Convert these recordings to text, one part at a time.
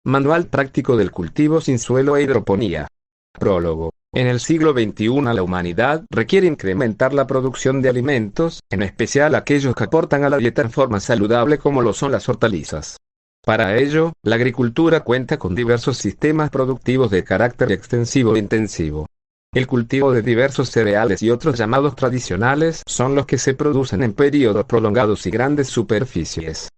Manual práctico del cultivo sin suelo e hidroponía. Prólogo. En el siglo XXI la humanidad requiere incrementar la producción de alimentos, en especial aquellos que aportan a la dieta en forma saludable como lo son las hortalizas. Para ello, la agricultura cuenta con diversos sistemas productivos de carácter extensivo e intensivo. El cultivo de diversos cereales y otros llamados tradicionales son los que se producen en periodos prolongados y grandes superficies.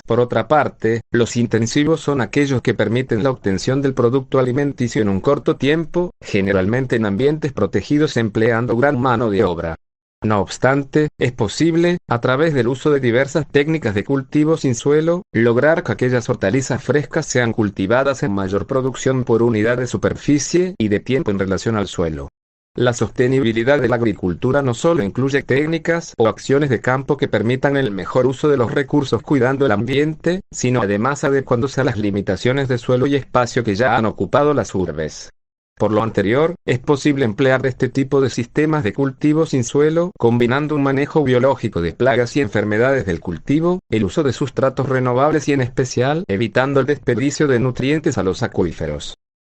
Por otra parte, los intensivos son aquellos que permiten la obtención del producto alimenticio en un corto tiempo, generalmente en ambientes protegidos empleando gran mano de obra. No obstante, es posible, a través del uso de diversas técnicas de cultivo sin suelo, lograr que aquellas hortalizas frescas sean cultivadas en mayor producción por unidad de superficie y de tiempo en relación al suelo. La sostenibilidad de la agricultura no solo incluye técnicas o acciones de campo que permitan el mejor uso de los recursos cuidando el ambiente, sino además adecuándose a las limitaciones de suelo y espacio que ya han ocupado las urbes. Por lo anterior, es posible emplear este tipo de sistemas de cultivo sin suelo, combinando un manejo biológico de plagas y enfermedades del cultivo, el uso de sustratos renovables y en especial, evitando el desperdicio de nutrientes a los acuíferos.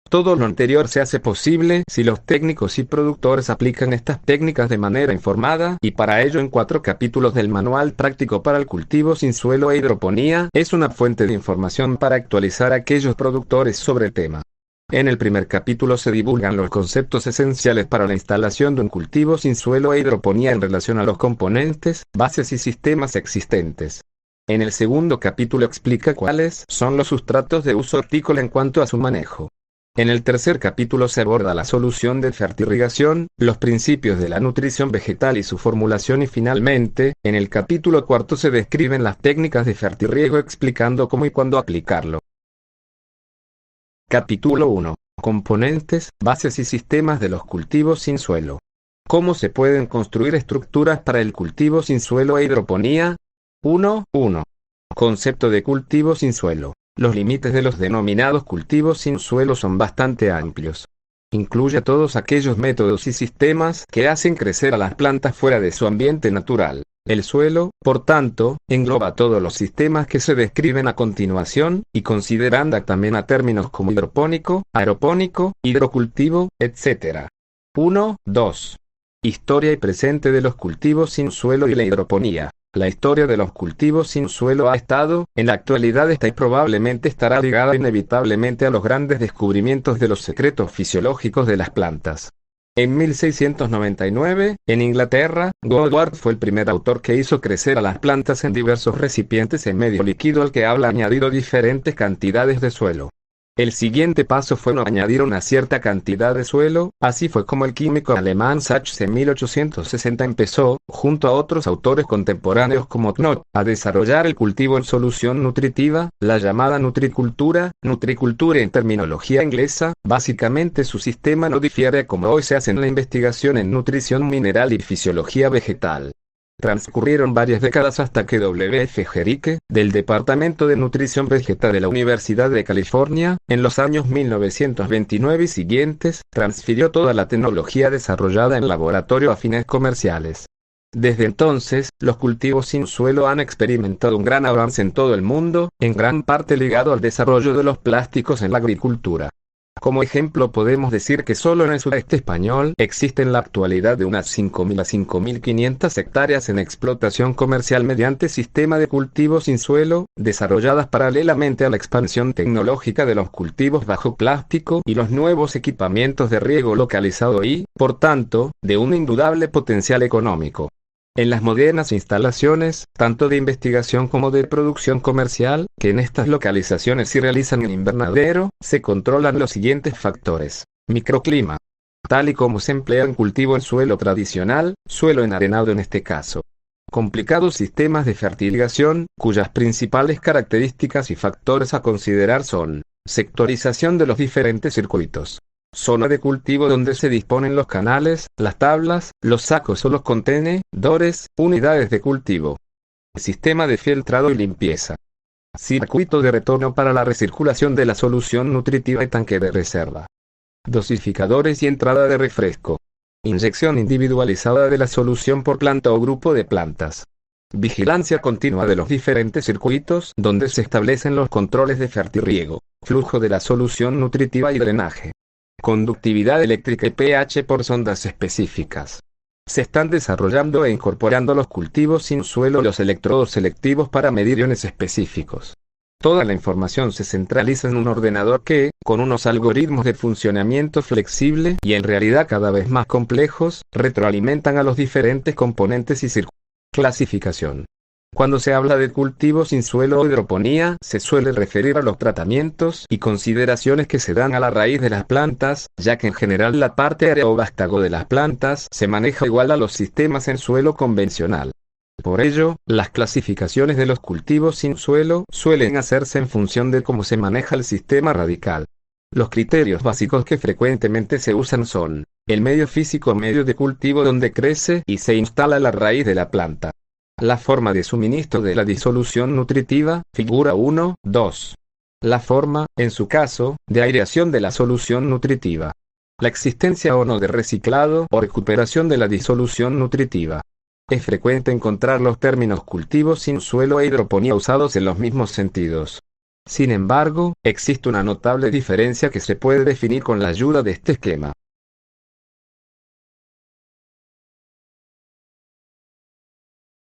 Todo lo anterior se hace posible si los técnicos y productores aplican estas técnicas de manera informada, y para ello en 4 capítulos del Manual Práctico para el Cultivo sin Suelo e Hidroponía, es una fuente de información para actualizar a aquellos productores sobre el tema. En el primer capítulo se divulgan los conceptos esenciales para la instalación de un cultivo sin suelo e hidroponía en relación a los componentes, bases y sistemas existentes. En el segundo capítulo explica cuáles son los sustratos de uso hortícola en cuanto a su manejo. En el tercer capítulo se aborda la solución de fertirrigación, los principios de la nutrición vegetal y su formulación y finalmente, en el capítulo cuarto se describen las técnicas de fertirriego explicando cómo y cuándo aplicarlo. Capítulo 1. Componentes, bases y sistemas de los cultivos sin suelo. ¿Cómo se pueden construir estructuras para el cultivo sin suelo e hidroponía? 1. Concepto de cultivo sin suelo. Los límites de los denominados cultivos sin suelo son bastante amplios. Incluye todos aquellos métodos y sistemas que hacen crecer a las plantas fuera de su ambiente natural. El suelo, por tanto, engloba todos los sistemas que se describen a continuación, y considerando también a términos como hidropónico, aeropónico, hidrocultivo, etc. 2. Historia y presente de los cultivos sin suelo y la hidroponía. La historia de los cultivos sin suelo ha estado, en la actualidad está y probablemente estará ligada inevitablemente a los grandes descubrimientos de los secretos fisiológicos de las plantas. En 1699, en Inglaterra, Goddard fue el primer autor que hizo crecer a las plantas en diversos recipientes en medio líquido al que había añadido diferentes cantidades de suelo. El siguiente paso fue no añadir una cierta cantidad de suelo, así fue como el químico alemán Sachs en 1860 empezó, junto a otros autores contemporáneos como Knott, a desarrollar el cultivo en solución nutritiva, la llamada nutricultura en terminología inglesa. Básicamente su sistema no difiere a como hoy se hace en la investigación en nutrición mineral y fisiología vegetal. Transcurrieron varias décadas hasta que W. F. Jeriche, del Departamento de Nutrición Vegetal de la Universidad de California, en los años 1929 y siguientes, transfirió toda la tecnología desarrollada en laboratorio a fines comerciales. Desde entonces, los cultivos sin suelo han experimentado un gran avance en todo el mundo, en gran parte ligado al desarrollo de los plásticos en la agricultura. Como ejemplo podemos decir que solo en el sureste español existen en la actualidad de unas 5.000 a 5.500 hectáreas en explotación comercial mediante sistema de cultivo sin suelo, desarrolladas paralelamente a la expansión tecnológica de los cultivos bajo plástico y los nuevos equipamientos de riego localizado y, por tanto, de un indudable potencial económico. En las modernas instalaciones, tanto de investigación como de producción comercial, que en estas localizaciones se realizan en invernadero, se controlan los siguientes factores. Microclima. Tal y como se emplea en cultivo en suelo tradicional, suelo enarenado en este caso. Complicados sistemas de fertilización, cuyas principales características y factores a considerar son: sectorización de los diferentes circuitos. Zona de cultivo donde se disponen los canales, las tablas, los sacos o los contenedores, unidades de cultivo. Sistema de filtrado y limpieza. Circuito de retorno para la recirculación de la solución nutritiva y tanque de reserva. Dosificadores y entrada de refresco. Inyección individualizada de la solución por planta o grupo de plantas. Vigilancia continua de los diferentes circuitos donde se establecen los controles de fertirriego. flujo de la solución nutritiva y drenaje, conductividad eléctrica y pH por sondas específicas. Se están desarrollando e incorporando los cultivos sin suelo los electrodos selectivos para medir iones específicos. Toda la información se centraliza en un ordenador que, con unos algoritmos de funcionamiento flexible y en realidad cada vez más complejos, retroalimentan a los diferentes componentes y circuitos. Clasificación. Cuando se habla de cultivo sin suelo o hidroponía, se suele referir a los tratamientos y consideraciones que se dan a la raíz de las plantas, ya que en general la parte aerovástago de las plantas se maneja igual a los sistemas en suelo convencional. Por ello, las clasificaciones de los cultivos sin suelo suelen hacerse en función de cómo se maneja el sistema radical. Los criterios básicos que frecuentemente se usan son: el medio físico medio de cultivo donde crece y se instala la raíz de la planta. La forma de suministro de la disolución nutritiva, figura 1, 2. La forma, en su caso, de aireación de la solución nutritiva. La existencia o no de reciclado o recuperación de la disolución nutritiva. Es frecuente encontrar los términos cultivos sin suelo e hidroponía usados en los mismos sentidos. Sin embargo, existe una notable diferencia que se puede definir con la ayuda de este esquema.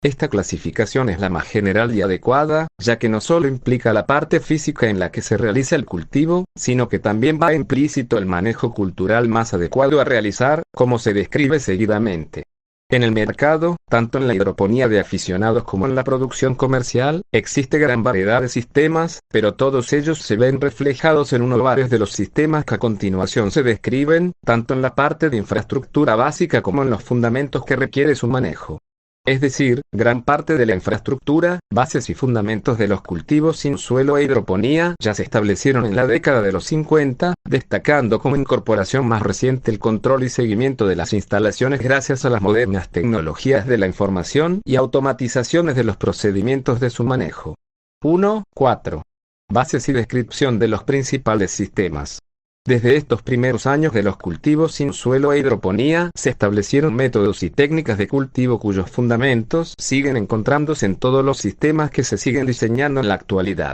Esta clasificación es la más general y adecuada, ya que no solo implica la parte física en la que se realiza el cultivo, sino que también va implícito el manejo cultural más adecuado a realizar, como se describe seguidamente. En el mercado, tanto en la hidroponía de aficionados como en la producción comercial, existe gran variedad de sistemas, pero todos ellos se ven reflejados en uno o varios de los sistemas que a continuación se describen, tanto en la parte de infraestructura básica como en los fundamentos que requiere su manejo. Es decir, gran parte de la infraestructura, bases y fundamentos de los cultivos sin suelo e hidroponía ya se establecieron en la década de los 50, destacando como incorporación más reciente el control y seguimiento de las instalaciones gracias a las modernas tecnologías de la información y automatizaciones de los procedimientos de su manejo. 1. 4. Bases y descripción de los principales sistemas. Desde estos primeros años de los cultivos sin suelo e hidroponía, se establecieron métodos y técnicas de cultivo cuyos fundamentos siguen encontrándose en todos los sistemas que se siguen diseñando en la actualidad.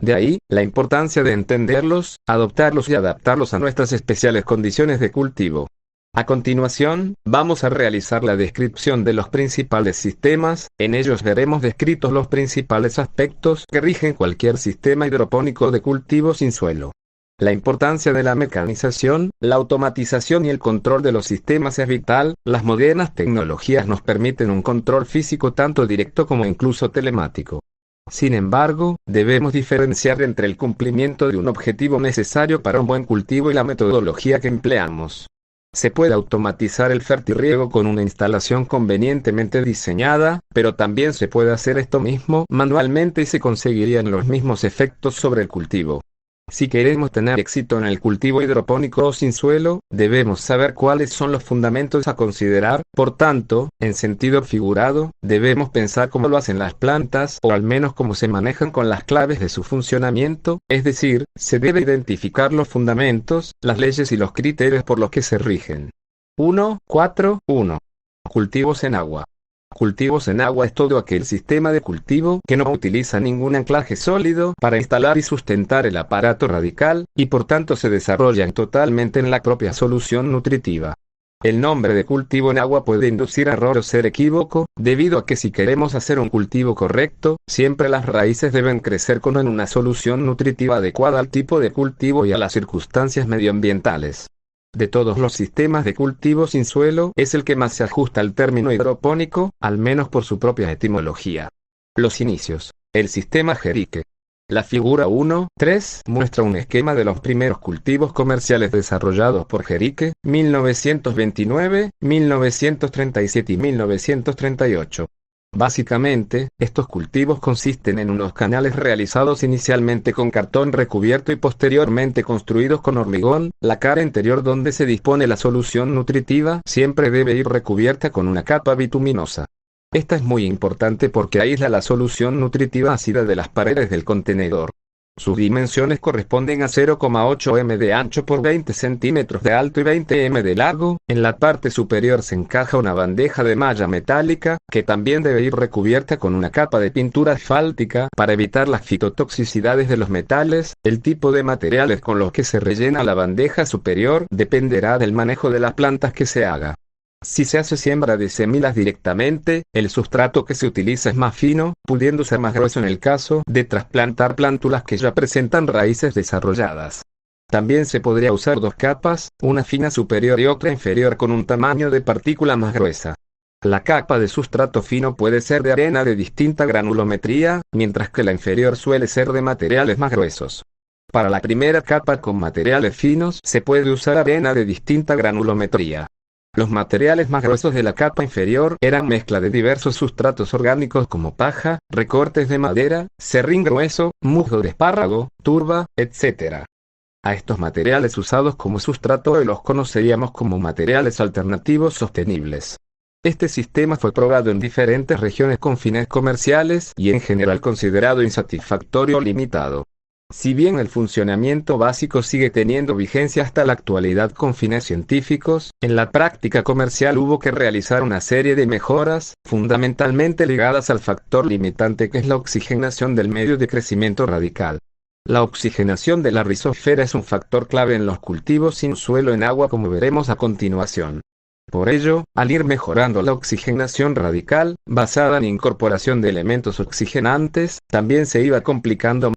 De ahí, la importancia de entenderlos, adoptarlos y adaptarlos a nuestras especiales condiciones de cultivo. A continuación, vamos a realizar la descripción de los principales sistemas. En ellos veremos descritos los principales aspectos que rigen cualquier sistema hidropónico de cultivo sin suelo. La importancia de la mecanización, la automatización y el control de los sistemas es vital. Las modernas tecnologías nos permiten un control físico tanto directo como incluso telemático. Sin embargo, debemos diferenciar entre el cumplimiento de un objetivo necesario para un buen cultivo y la metodología que empleamos. Se puede automatizar el fertirriego con una instalación convenientemente diseñada, pero también se puede hacer esto mismo manualmente y se conseguirían los mismos efectos sobre el cultivo. Si queremos tener éxito en el cultivo hidropónico o sin suelo, debemos saber cuáles son los fundamentos a considerar. Por tanto, en sentido figurado, debemos pensar cómo lo hacen las plantas, o al menos cómo se manejan con las claves de su funcionamiento, es decir, se debe identificar los fundamentos, las leyes y los criterios por los que se rigen. 1. 4. 1. Cultivos en agua. Cultivos en agua es todo aquel sistema de cultivo que no utiliza ningún anclaje sólido para instalar y sustentar el aparato radical, y por tanto se desarrollan totalmente en la propia solución nutritiva. El nombre de cultivo en agua puede inducir error o ser equívoco, debido a que si queremos hacer un cultivo correcto, siempre las raíces deben crecer con una solución nutritiva adecuada al tipo de cultivo y a las circunstancias medioambientales. De todos los sistemas de cultivo sin suelo, es el que más se ajusta al término hidropónico, al menos por su propia etimología. Los inicios. El sistema Jerique. La figura 1.3 muestra un esquema de los primeros cultivos comerciales desarrollados por Jerique, 1929, 1937 y 1938. Básicamente, estos cultivos consisten en unos canales realizados inicialmente con cartón recubierto y posteriormente construidos con hormigón. La cara interior donde se dispone la solución nutritiva siempre debe ir recubierta con una capa bituminosa. Esta es muy importante porque aísla la solución nutritiva ácida de las paredes del contenedor. Sus dimensiones corresponden a 0,8 m de ancho por 20 centímetros de alto y 20 m de largo. En la parte superior se encaja una bandeja de malla metálica, que también debe ir recubierta con una capa de pintura asfáltica para evitar las fitotoxicidades de los metales. El tipo de materiales con los que se rellena la bandeja superior dependerá del manejo de las plantas que se haga. Si se hace siembra de semillas directamente, el sustrato que se utiliza es más fino, pudiendo ser más grueso en el caso de trasplantar plántulas que ya presentan raíces desarrolladas. También se podría usar dos capas, una fina superior y otra inferior con un tamaño de partícula más gruesa. La capa de sustrato fino puede ser de arena de distinta granulometría, mientras que la inferior suele ser de materiales más gruesos. Para la primera capa con materiales finos se puede usar arena de distinta granulometría. Los materiales más gruesos de la capa inferior eran mezcla de diversos sustratos orgánicos como paja, recortes de madera, serrín grueso, musgo de espárrago, turba, etc. A estos materiales usados como sustrato hoy los conoceríamos como materiales alternativos sostenibles. Este sistema fue probado en diferentes regiones con fines comerciales y en general considerado insatisfactorio o limitado. Si bien el funcionamiento básico sigue teniendo vigencia hasta la actualidad con fines científicos, en la práctica comercial hubo que realizar una serie de mejoras, fundamentalmente ligadas al factor limitante que es la oxigenación del medio de crecimiento radical. La oxigenación de la rizosfera es un factor clave en los cultivos sin suelo en agua, como veremos a continuación. Por ello, al ir mejorando la oxigenación radical, basada en incorporación de elementos oxigenantes, también se iba complicando